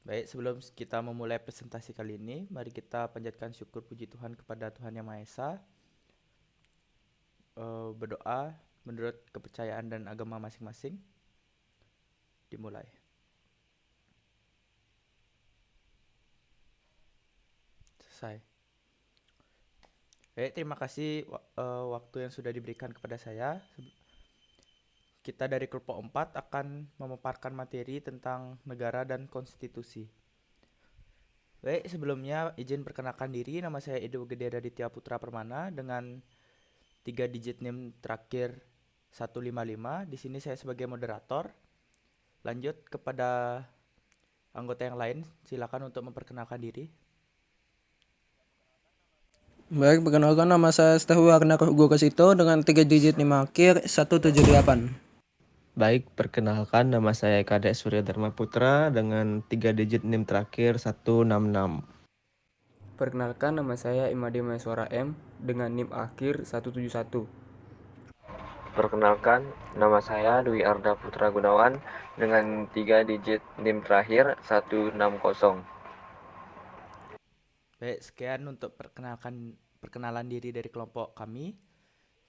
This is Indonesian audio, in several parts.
Baik, sebelum kita memulai presentasi kali ini, mari kita panjatkan syukur puji Tuhan kepada Tuhan Yang Maha Esa. Berdoa menurut kepercayaan dan agama masing-masing. Dimulai. Selesai. Baik, terima kasih waktu yang sudah diberikan kepada saya. Kita dari kelompok 4 akan memaparkan materi tentang negara dan konstitusi. Baik, sebelumnya izin perkenalkan diri. Nama saya Edo Gede Raditya Putra Permana dengan 3 digit NIM terakhir 155. Di sini saya sebagai moderator. Lanjut kepada anggota yang lain, silakan untuk memperkenalkan diri. Baik, perkenalkan nama saya Stehu Warna Hugo Kasito dengan 3 digit 5 akhir 178. Baik, perkenalkan nama saya Kadek Surya Dharma Putra dengan 3 digit NIM terakhir 166. Perkenalkan, nama saya Imade Maheswara M dengan NIM akhir 171. Perkenalkan, nama saya Dwi Arda Putra Gunawan dengan 3 digit NIM terakhir 160. Baik, sekian untuk perkenalan diri dari kelompok kami.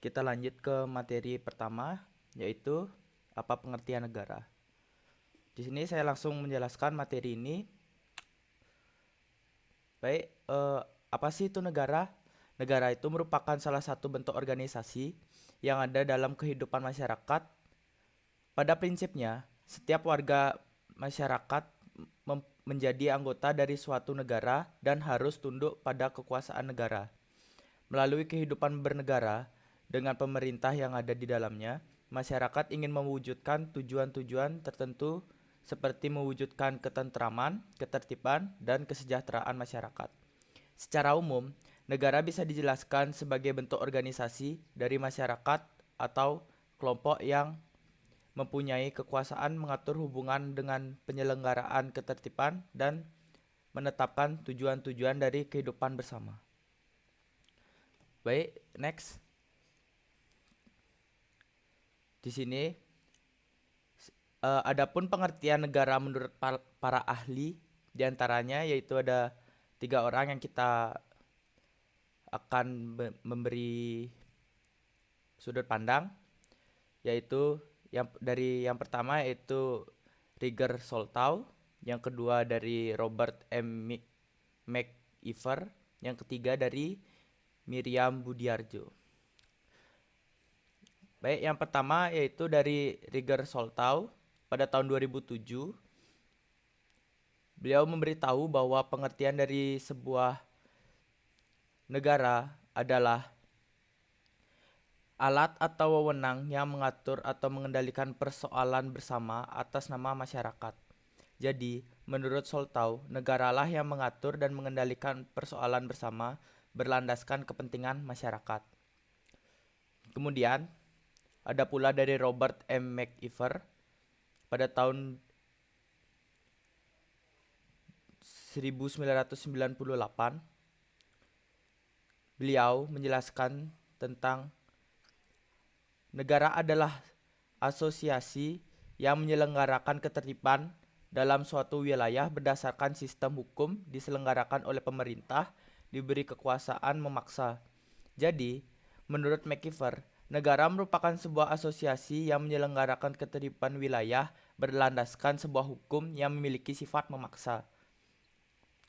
Kita lanjut ke materi pertama, yaitu apa pengertian negara. Di sini saya langsung menjelaskan materi ini. Baik, apa sih itu negara? Negara itu merupakan salah satu bentuk organisasi yang ada dalam kehidupan masyarakat. Pada prinsipnya, setiap warga masyarakat menjadi anggota dari suatu negara dan harus tunduk pada kekuasaan negara. Melalui kehidupan bernegara dengan pemerintah yang ada di dalamnya, masyarakat ingin mewujudkan tujuan-tujuan tertentu seperti mewujudkan ketentraman, ketertiban, dan kesejahteraan masyarakat. Secara umum, negara bisa dijelaskan sebagai bentuk organisasi dari masyarakat atau kelompok yang mempunyai kekuasaan mengatur hubungan dengan penyelenggaraan ketertiban dan menetapkan tujuan-tujuan dari kehidupan bersama. Baik, next. Di sini adapun pengertian negara menurut para ahli, diantaranya yaitu ada 3 orang yang kita akan memberi sudut pandang, yaitu yang pertama yaitu Roger Soltau, yang kedua dari Robert M. McIver, yang ketiga dari Miriam Budiarjo. Baik, yang pertama yaitu dari Roger Soltau. Pada tahun 2007, beliau memberitahu bahwa pengertian dari sebuah negara adalah alat atau wewenang yang mengatur atau mengendalikan persoalan bersama atas nama masyarakat. Jadi, menurut Soltau, negaralah yang mengatur dan mengendalikan persoalan bersama berlandaskan kepentingan masyarakat. Kemudian, ada pula dari Robert M. McIver pada tahun 1998. Beliau menjelaskan tentang negara adalah asosiasi yang menyelenggarakan ketertiban dalam suatu wilayah berdasarkan sistem hukum diselenggarakan oleh pemerintah, diberi kekuasaan memaksa. Jadi, menurut McIver, negara merupakan sebuah asosiasi yang menyelenggarakan ketertiban wilayah berlandaskan sebuah hukum yang memiliki sifat memaksa.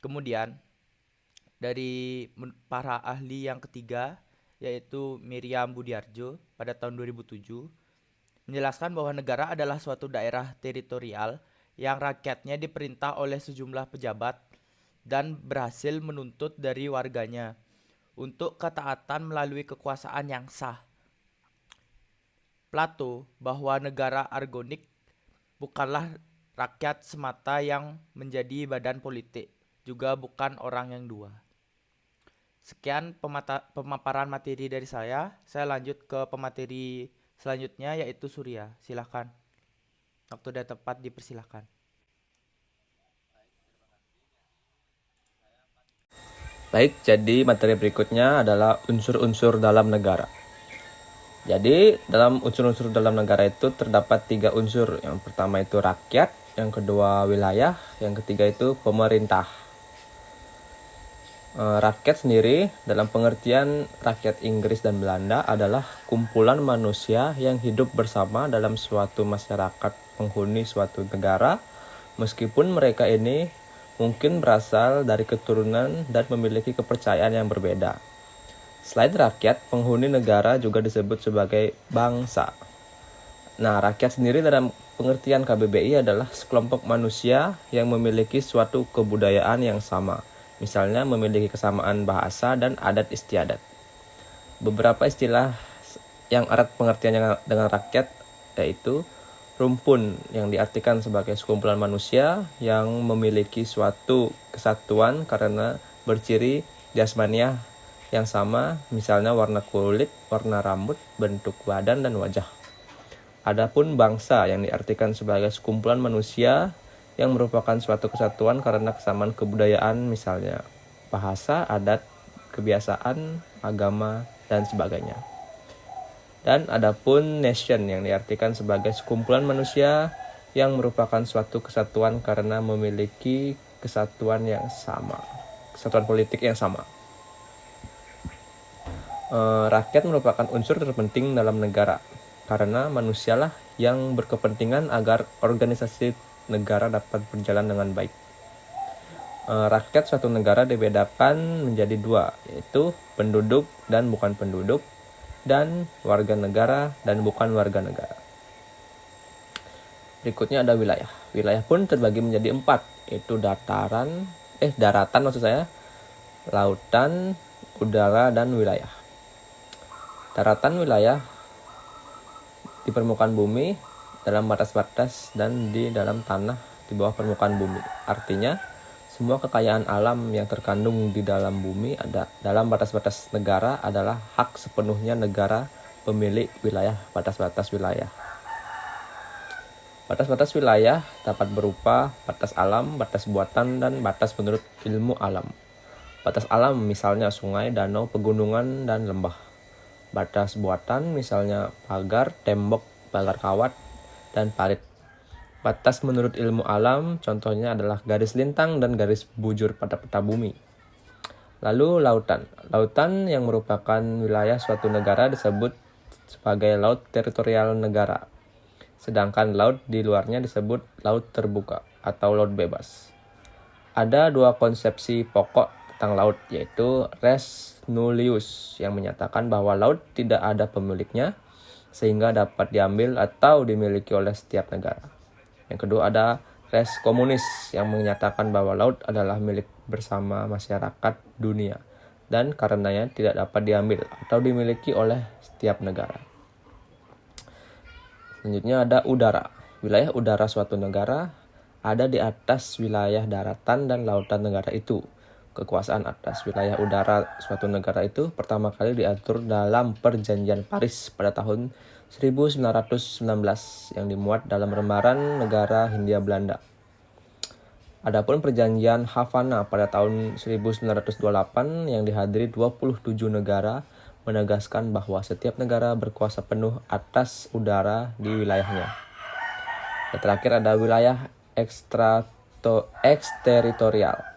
Kemudian, dari para ahli yang ketiga, yaitu Miriam Budiarjo pada tahun 2007, menjelaskan bahwa negara adalah suatu daerah teritorial yang rakyatnya diperintah oleh sejumlah pejabat dan berhasil menuntut dari warganya untuk ketaatan melalui kekuasaan yang sah. Plato bahwa negara argonik bukanlah rakyat semata yang menjadi badan politik, juga bukan orang yang dua. Sekian pemaparan materi dari saya. Saya lanjut ke pemateri selanjutnya yaitu Surya. Silahkan. Waktu dan tempat dipersilahkan. Baik, jadi materi berikutnya adalah unsur-unsur dalam negara. Jadi dalam unsur-unsur dalam negara itu terdapat 3 unsur. Yang pertama itu rakyat, yang kedua wilayah, yang ketiga itu pemerintah. Rakyat sendiri dalam pengertian rakyat Inggris dan Belanda adalah kumpulan manusia yang hidup bersama dalam suatu masyarakat penghuni suatu negara, meskipun mereka ini mungkin berasal dari keturunan dan memiliki kepercayaan yang berbeda. Selain rakyat, penghuni negara juga disebut sebagai bangsa. Nah, rakyat sendiri dalam pengertian KBBI adalah sekelompok manusia yang memiliki suatu kebudayaan yang sama. Misalnya memiliki kesamaan bahasa dan adat istiadat. Beberapa istilah yang erat pengertiannya dengan rakyat yaitu rumpun yang diartikan sebagai sekumpulan manusia yang memiliki suatu kesatuan karena berciri jasmaniah yang sama, misalnya warna kulit, warna rambut, bentuk badan, dan wajah. Adapun bangsa yang diartikan sebagai sekumpulan manusia yang merupakan suatu kesatuan karena kesamaan kebudayaan, misalnya bahasa, adat, kebiasaan, agama, dan sebagainya. Dan adapun nation yang diartikan sebagai sekumpulan manusia yang merupakan suatu kesatuan karena memiliki kesatuan yang sama, kesatuan politik yang sama. Rakyat merupakan unsur terpenting dalam negara karena manusialah yang berkepentingan agar organisasi negara dapat berjalan dengan baik. Rakyat suatu negara dibedakan menjadi 2, yaitu penduduk dan bukan penduduk, dan warga negara dan bukan warga negara. Berikutnya ada wilayah. Wilayah pun terbagi menjadi 4, yaitu daratan maksud saya, lautan, udara, dan wilayah. Daratan wilayah di permukaan bumi, dalam batas-batas, dan di dalam tanah di bawah permukaan bumi. Artinya, semua kekayaan alam yang terkandung di dalam bumi ada dalam batas-batas negara adalah hak sepenuhnya negara pemilik wilayah batas-batas wilayah. Batas-batas wilayah dapat berupa batas alam, batas buatan, dan batas menurut ilmu alam. Batas alam misalnya sungai, danau, pegunungan, dan lembah. Batas buatan misalnya pagar, tembok, pagar kawat, dan parit. Batas menurut ilmu alam contohnya adalah garis lintang dan garis bujur pada peta bumi. Lalu lautan. Lautan yang merupakan wilayah suatu negara disebut sebagai laut teritorial negara. Sedangkan laut di luarnya disebut laut terbuka atau laut bebas. Ada 2 konsepsi pokok tentang laut, yaitu res nullius yang menyatakan bahwa laut tidak ada pemiliknya sehingga dapat diambil atau dimiliki oleh setiap negara. Yang kedua ada res communis yang menyatakan bahwa laut adalah milik bersama masyarakat dunia dan karenanya tidak dapat diambil atau dimiliki oleh setiap negara. Selanjutnya ada udara. Wilayah udara suatu negara ada di atas wilayah daratan dan lautan negara itu. Kekuasaan atas wilayah udara suatu negara itu pertama kali diatur dalam Perjanjian Paris pada tahun 1919 yang dimuat dalam lembaran negara Hindia Belanda. Adapun Perjanjian Havana pada tahun 1928 yang dihadiri 27 negara menegaskan bahwa setiap negara berkuasa penuh atas udara di wilayahnya. Dan terakhir ada wilayah eksteritorial.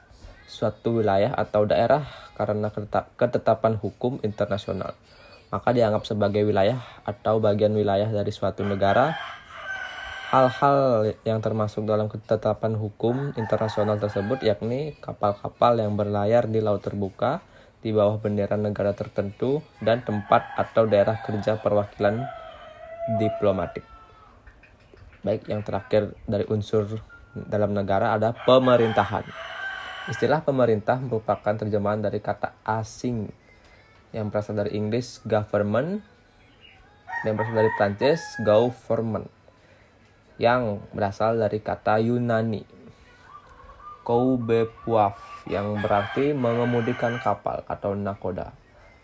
Suatu wilayah atau daerah karena ketetapan hukum internasional, maka dianggap sebagai wilayah atau bagian wilayah dari suatu negara. Hal-hal yang termasuk dalam ketetapan hukum internasional tersebut yakni kapal-kapal yang berlayar di laut terbuka di bawah bendera negara tertentu dan tempat atau daerah kerja perwakilan diplomatik. Baik, yang terakhir dari unsur dalam negara ada pemerintahan. Istilah pemerintah merupakan terjemahan dari kata asing yang berasal dari Inggris government dan berasal dari Prancis gouvernement yang berasal dari kata Yunani koubepuaf yang berarti mengemudikan kapal atau nakoda.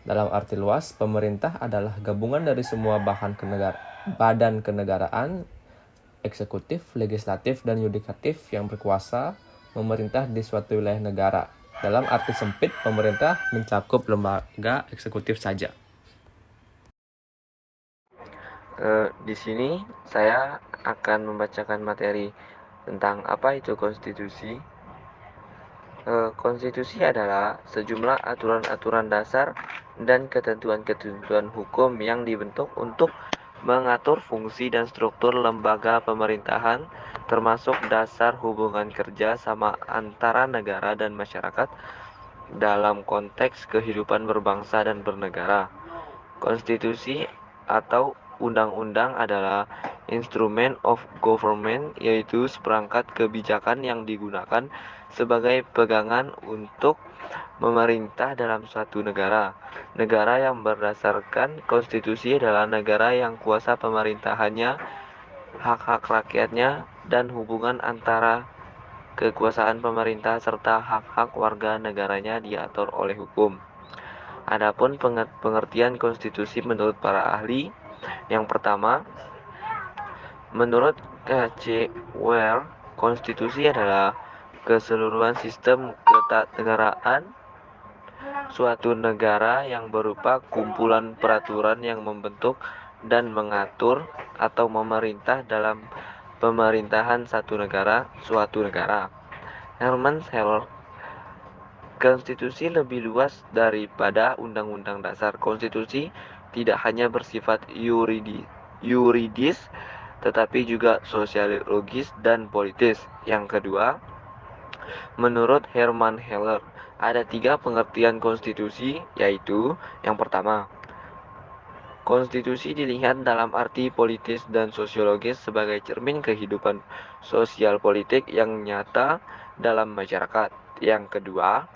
Dalam arti luas, pemerintah adalah gabungan dari semua badan kenegaraan, eksekutif, legislatif, dan yudikatif yang berkuasa memerintah di suatu wilayah negara. Dalam arti sempit, pemerintah mencakup lembaga eksekutif saja. Di sini saya akan membacakan materi tentang apa itu konstitusi. Konstitusi adalah sejumlah aturan-aturan dasar dan ketentuan-ketentuan hukum yang dibentuk untuk mengatur fungsi dan struktur lembaga pemerintahan, termasuk dasar hubungan kerja sama antara negara dan masyarakat dalam konteks kehidupan berbangsa dan bernegara. Konstitusi atau undang-undang adalah instrument of government, yaitu seperangkat kebijakan yang digunakan sebagai pegangan untuk memerintah dalam suatu negara. Negara yang berdasarkan konstitusi adalah negara yang kuasa pemerintahannya, hak-hak rakyatnya, dan hubungan antara kekuasaan pemerintah serta hak-hak warga negaranya diatur oleh hukum. Adapun pengertian konstitusi menurut para ahli, yang pertama, menurut K.C. Ware, konstitusi adalah keseluruhan sistem ketatanegaraan suatu negara yang berupa kumpulan peraturan yang membentuk dan mengatur atau memerintah dalam pemerintahan suatu negara. Herman Heller, konstitusi lebih luas daripada undang-undang dasar. Konstitusi tidak hanya bersifat yuridis, tetapi juga sosiologis dan politis. Yang kedua, menurut Herman Heller, ada 3 pengertian konstitusi, yaitu yang pertama, konstitusi dilihat dalam arti politis dan sosiologis sebagai cermin kehidupan sosial politik yang nyata dalam masyarakat. Yang kedua,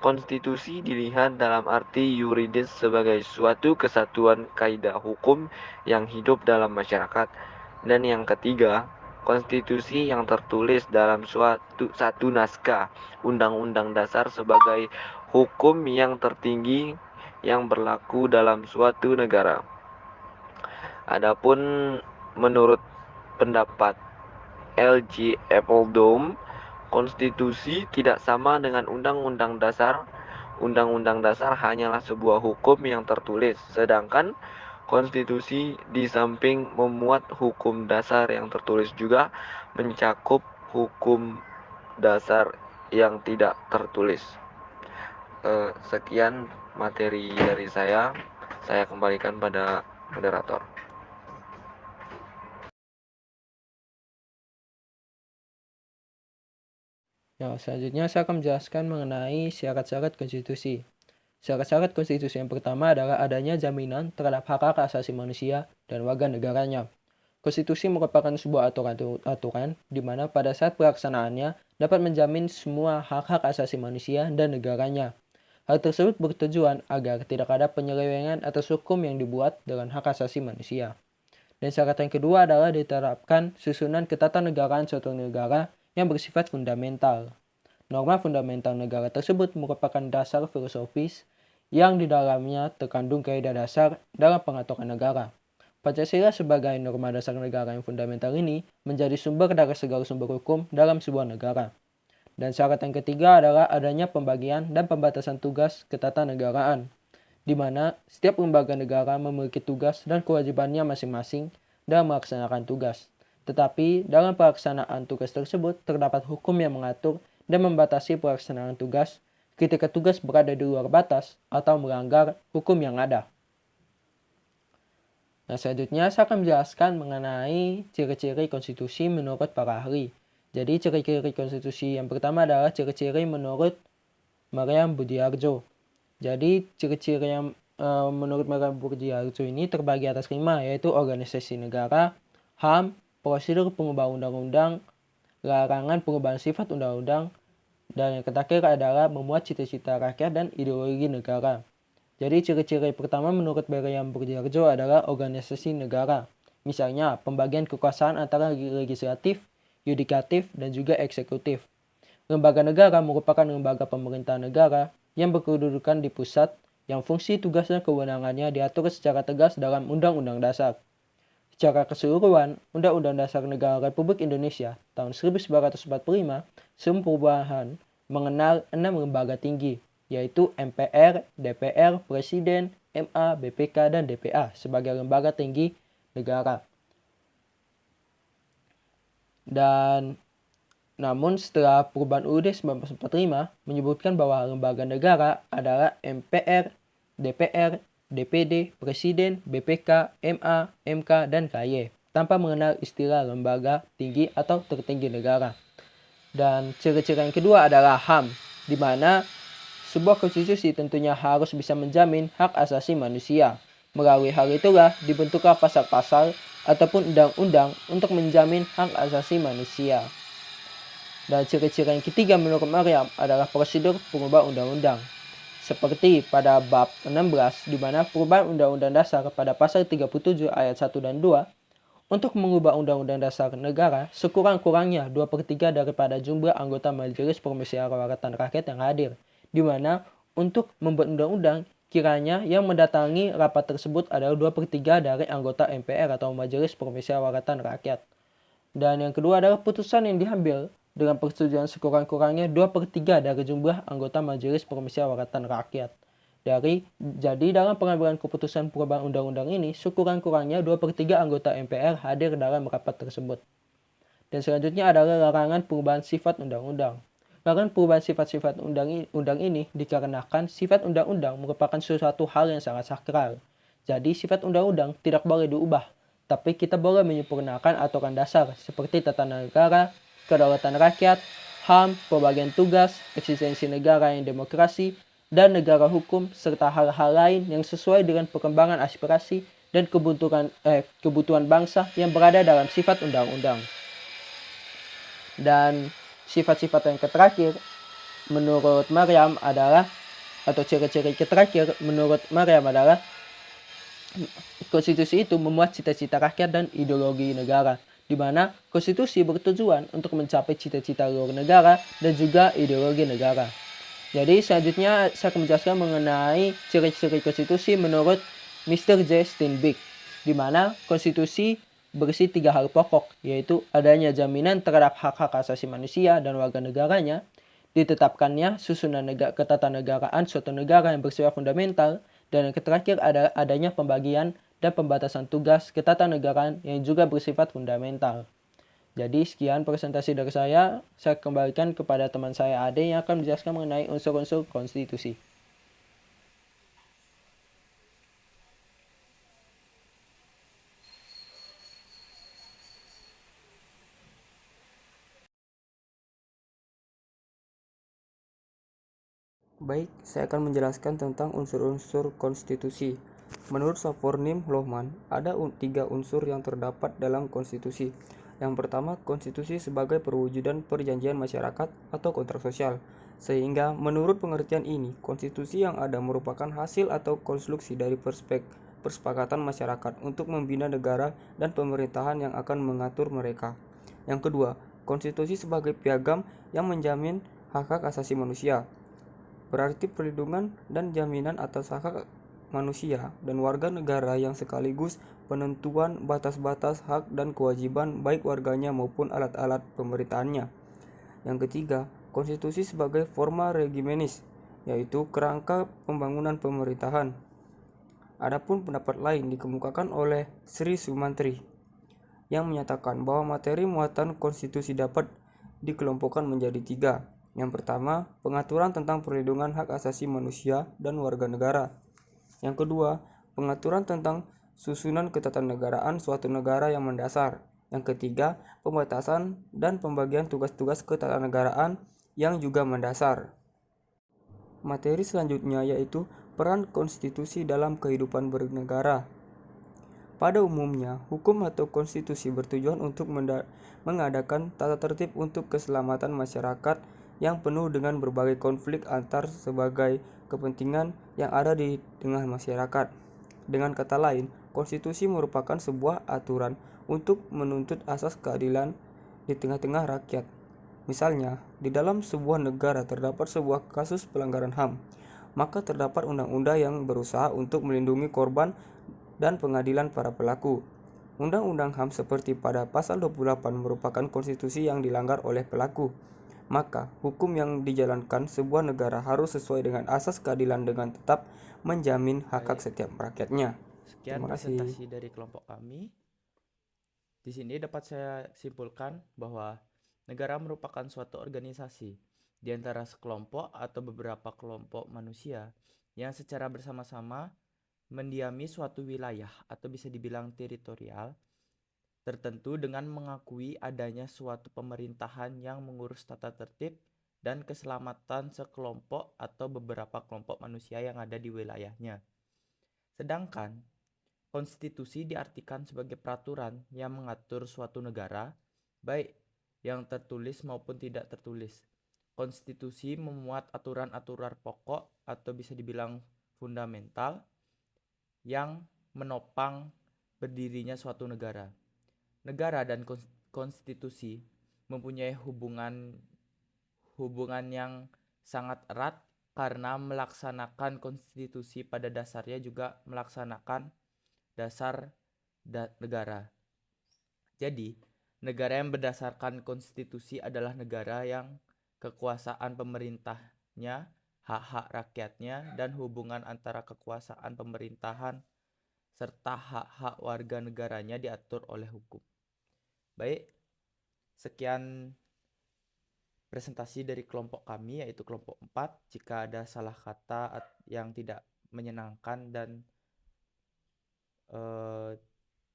konstitusi dilihat dalam arti yuridis sebagai suatu kesatuan kaidah hukum yang hidup dalam masyarakat. Dan yang ketiga, konstitusi yang tertulis dalam satu naskah undang-undang dasar sebagai hukum yang tertinggi yang berlaku dalam suatu negara. Adapun menurut pendapat L.G. Appledom, konstitusi tidak sama dengan undang-undang dasar. Undang-undang dasar hanyalah sebuah hukum yang tertulis, sedangkan konstitusi di samping memuat hukum dasar yang tertulis juga mencakup hukum dasar yang tidak tertulis. Sekian materi dari saya kembalikan pada moderator. Ya, selanjutnya saya akan menjelaskan mengenai syarat-syarat konstitusi. Syarat-syarat konstitusi yang pertama adalah adanya jaminan terhadap hak-hak asasi manusia dan warga negaranya. Konstitusi merupakan sebuah aturan di mana pada saat pelaksanaannya dapat menjamin semua hak-hak asasi manusia dan negaranya. Hal tersebut bertujuan agar tidak ada penyelewengan atas hukum yang dibuat dengan hak asasi manusia. Dan syarat yang kedua adalah diterapkan susunan ketatanegaraan suatu negara yang bersifat fundamental. Norma fundamental negara tersebut merupakan dasar filosofis yang di dalamnya terkandung kaidah dasar dalam pengaturan negara. Pancasila sebagai norma dasar negara yang fundamental ini menjadi sumber dari segala sumber hukum dalam sebuah negara. Dan syarat yang ketiga adalah adanya pembagian dan pembatasan tugas ketatanegaraan, di mana setiap lembaga negara memiliki tugas dan kewajibannya masing-masing dalam melaksanakan tugas. Tetapi dalam pelaksanaan tugas tersebut terdapat hukum yang mengatur dan membatasi pelaksanaan tugas ketika tugas berada di luar batas atau melanggar hukum yang ada. Nah, selanjutnya saya akan menjelaskan mengenai ciri-ciri konstitusi menurut para ahli. Jadi ciri-ciri konstitusi yang pertama adalah ciri-ciri menurut Maryam Budiarjo. Jadi ciri-ciri yang menurut Maryam Budiarjo ini terbagi atas 5, yaitu organisasi negara, HAM, prosedur pengubah undang-undang, larangan perubahan sifat undang-undang, dan yang terakhir adalah memuat cita-cita rakyat dan ideologi negara. Jadi ciri-ciri pertama menurut Maryam Budiarjo adalah organisasi negara. Misalnya pembagian kekuasaan antara legislatif, yudikatif, dan juga eksekutif. Lembaga negara merupakan lembaga pemerintahan negara yang berkedudukan di pusat, yang fungsi tugas dan kewenangannya diatur secara tegas dalam Undang-Undang Dasar. Secara keseluruhan, Undang-Undang Dasar Negara Republik Indonesia tahun 1945 sebelum perubahan mengenal 6 lembaga tinggi, yaitu MPR, DPR, Presiden, MA, BPK, dan DPA sebagai lembaga tinggi negara. Dan namun setelah perubahan UUD 1945 menyebutkan bahwa lembaga negara adalah MPR, DPR, DPD, Presiden, BPK, MA, MK, dan KY, tanpa mengenal istilah lembaga tinggi atau tertinggi negara. Dan ciri-ciri yang kedua adalah HAM, di mana sebuah konstitusi tentunya harus bisa menjamin hak asasi manusia. Melalui hal itulah dibentuklah pasal-pasal ataupun undang-undang untuk menjamin hak asasi manusia. Dan ciri-ciri yang ketiga menurut Maryam adalah prosedur pengubah undang-undang. Seperti pada bab 16 di mana perubahan Undang-Undang Dasar pada pasal 37 ayat 1 dan 2 untuk mengubah Undang-Undang Dasar negara sekurang-kurangnya 2/3 daripada jumlah anggota Majelis Permusyawaratan Rakyat yang hadir, di mana untuk membuat undang-undang kiranya yang mendatangi rapat tersebut adalah 2/3 dari anggota MPR atau Majelis Permusyawaratan Rakyat. Dan yang kedua adalah putusan yang diambil dengan persetujuan sekurang-kurangnya 2/3 dari jumlah anggota Majelis Permusyawaratan Rakyat. Jadi dalam pengambilan keputusan perubahan undang-undang ini, sekurang-kurangnya 2/3 anggota MPR hadir dalam rapat tersebut. Dan selanjutnya adalah larangan perubahan sifat undang-undang. Larangan perubahan sifat-sifat undang ini dikarenakan sifat undang-undang merupakan sesuatu hal yang sangat sakral. Jadi sifat undang-undang tidak boleh diubah, tapi kita boleh menyempurnakan aturan dasar seperti tata negara, kedaulatan rakyat, HAM, pembagian tugas, eksistensi negara yang demokrasi, dan negara hukum, serta hal-hal lain yang sesuai dengan perkembangan aspirasi dan kebutuhan bangsa yang berada dalam sifat undang-undang. Dan sifat-sifat yang terakhir menurut Maryam adalah, atau ciri-ciri terakhir menurut Maryam adalah, konstitusi itu memuat cita-cita rakyat dan ideologi negara, di mana konstitusi bertujuan untuk mencapai cita-cita luar negara dan juga ideologi negara. Jadi selanjutnya saya akan menjelaskan mengenai ciri-ciri konstitusi menurut Mr. J. Steinbeck, di mana konstitusi berisi 3 hal pokok, yaitu adanya jaminan terhadap hak-hak asasi manusia dan warga negaranya, ditetapkannya susunan ketatanegaraan suatu negara yang bersifat fundamental, dan yang terakhir adalah adanya pembagian dan pembatasan tugas ketatanegaraan yang juga bersifat fundamental. Jadi sekian presentasi dari saya kembalikan kepada teman saya Ade yang akan menjelaskan mengenai unsur-unsur konstitusi. Baik, saya akan menjelaskan tentang unsur-unsur konstitusi. Menurut Savornim Lohman, ada 3 unsur yang terdapat dalam konstitusi. Yang pertama, konstitusi sebagai perwujudan perjanjian masyarakat atau kontrak sosial. Sehingga menurut pengertian ini, konstitusi yang ada merupakan hasil atau konstruksi dari persepakatan masyarakat untuk membina negara dan pemerintahan yang akan mengatur mereka. Yang kedua, konstitusi sebagai piagam yang menjamin hak-hak asasi manusia. Berarti perlindungan dan jaminan atas hak manusia dan warga negara yang sekaligus penentuan batas-batas hak dan kewajiban baik warganya maupun alat-alat pemerintahannya. Yang ketiga, konstitusi sebagai forma regimenis, yaitu kerangka pembangunan pemerintahan. Adapun pendapat lain dikemukakan oleh Sri Sumantri yang menyatakan bahwa materi muatan konstitusi dapat dikelompokkan menjadi 3. Yang pertama, pengaturan tentang perlindungan hak asasi manusia dan warga negara. Yang kedua, pengaturan tentang susunan ketatanegaraan suatu negara yang mendasar. Yang ketiga, pembatasan dan pembagian tugas-tugas ketatanegaraan yang juga mendasar. Materi selanjutnya yaitu peran konstitusi dalam kehidupan bernegara. Pada umumnya, hukum atau konstitusi bertujuan untuk mengadakan tata tertib untuk keselamatan masyarakat yang penuh dengan berbagai konflik antar sebagai kepentingan yang ada di tengah masyarakat. Dengan kata lain, konstitusi merupakan sebuah aturan untuk menuntut asas keadilan di tengah-tengah rakyat. Misalnya, di dalam sebuah negara terdapat sebuah kasus pelanggaran HAM, maka terdapat undang-undang yang berusaha untuk melindungi korban dan pengadilan para pelaku. Undang-undang HAM seperti pada pasal 28 merupakan konstitusi yang dilanggar oleh pelaku. Maka, hukum yang dijalankan sebuah negara harus sesuai dengan asas keadilan dengan tetap menjamin hak-hak setiap rakyatnya. Sekian Terima kasih. presentasi dari kelompok kami. Di sini dapat saya simpulkan bahwa negara merupakan suatu organisasi di antara sekelompok atau beberapa kelompok manusia yang secara bersama-sama mendiami suatu wilayah atau bisa dibilang teritorial tertentu dengan mengakui adanya suatu pemerintahan yang mengurus tata tertib dan keselamatan sekelompok atau beberapa kelompok manusia yang ada di wilayahnya. Sedangkan konstitusi diartikan sebagai peraturan yang mengatur suatu negara, baik yang tertulis maupun tidak tertulis. Konstitusi memuat aturan-aturan pokok atau bisa dibilang fundamental yang menopang berdirinya suatu negara. Negara dan konstitusi mempunyai hubungan yang sangat erat karena melaksanakan konstitusi pada dasarnya juga melaksanakan dasar negara. Jadi, negara yang berdasarkan konstitusi adalah negara yang kekuasaan pemerintahnya, hak-hak rakyatnya, dan hubungan antara kekuasaan pemerintahan serta hak-hak warga negaranya diatur oleh hukum. Baik, sekian presentasi dari kelompok kami yaitu kelompok 4. Jika ada salah kata yang tidak menyenangkan dan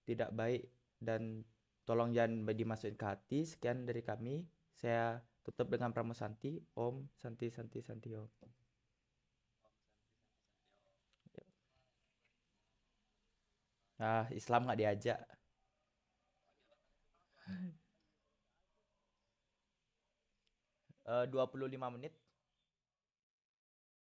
tidak baik dan tolong jangan dimasukin ke hati. Sekian dari kami. Saya tutup dengan Pramusanti. Om Santi Santi Santi Om. Nah, Islam nggak diajak. 25 menit.